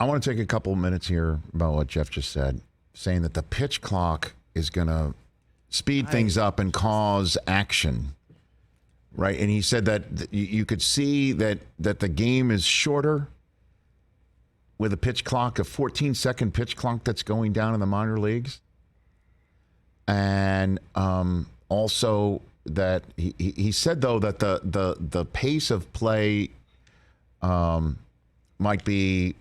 I want to take a couple of minutes here about what Jeff just said, saying that the pitch clock is going to speed things up and cause action, right? And he said that you could see that the game is shorter with a pitch clock, a 14-second pitch clock that's going down in the minor leagues. And also that he said, though, that the pace of play might be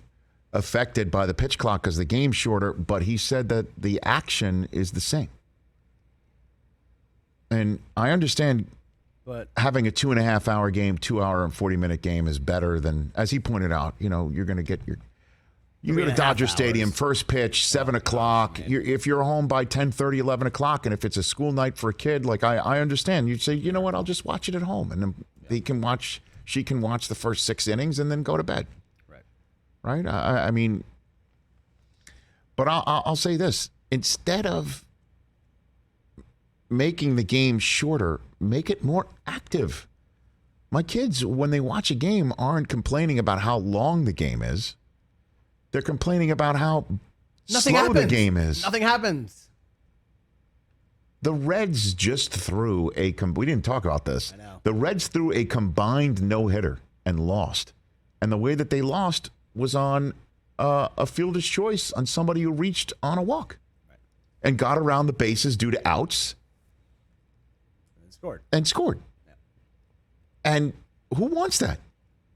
affected by the pitch clock because the game's shorter, but he said that the action is the same. And I understand having a 2.5-hour game, 2-hour and 40-minute game is better than, as he pointed out, you're going to get you go to Dodger Stadium, first pitch, 7 o'clock. If you're home by 10:30, 11 o'clock, and if it's a school night for a kid, like I understand, you'd say, you know what, I'll just watch it at home. And then she can watch the first 6 innings and then go to bed. Right? I mean, but I'll say this. Instead of making the game shorter, make it more active. My kids, when they watch a game, aren't complaining about how long the game is. They're complaining about how slow the game is. Nothing happens. The Reds just threw we didn't talk about this. I know. The Reds threw a combined no-hitter and lost. And the way that they lost was on a fielder's choice on somebody who reached on a walk and got around the bases due to outs. And scored. Yeah. And who wants that?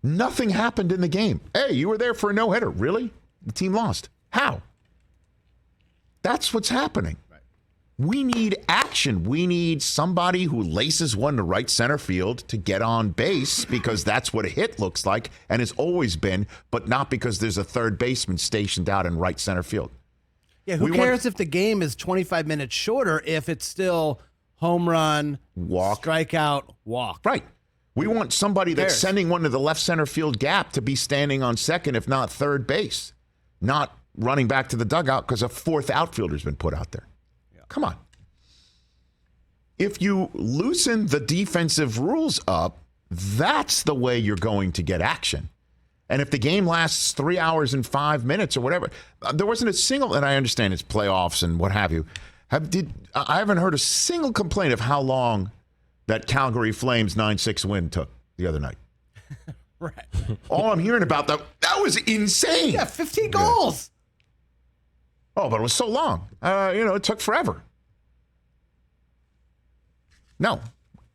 Nothing happened in the game. Hey, you were there for a no-hitter. Really? The team lost. How? That's what's happening. Right. We need action. We need somebody who laces one to right center field to get on base because that's what a hit looks like and has always been, but not because there's a third baseman stationed out in right center field. Yeah, who cares if the game is 25 minutes shorter if it's still home run, walk, strikeout, walk. Right. We want somebody that's sending one to the left center field gap to be standing on second, if not third base, not running back to the dugout because a fourth outfielder's been put out there. Yeah. Come on. If you loosen the defensive rules up, that's the way you're going to get action. And if the game lasts 3 hours and 5 minutes or whatever, there wasn't a single, and I understand it's playoffs and what have you. I haven't heard a single complaint of how long that Calgary Flames 9-6 win took the other night. Right. All I'm hearing about, that was insane. Yeah, 15 goals. Oh, but it was so long. It took forever. No.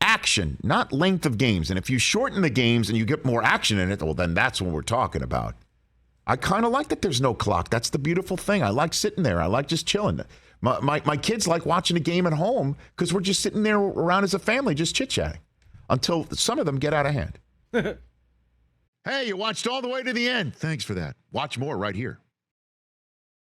Action, not length of games. And if you shorten the games and you get more action in it, well, then that's what we're talking about. I kind of like that there's no clock. That's the beautiful thing. I like sitting there. I like just chilling. My kids like watching a game at home because we're just sitting there around as a family just chit-chatting until some of them get out of hand. Hey, you watched all the way to the end. Thanks for that. Watch more right here.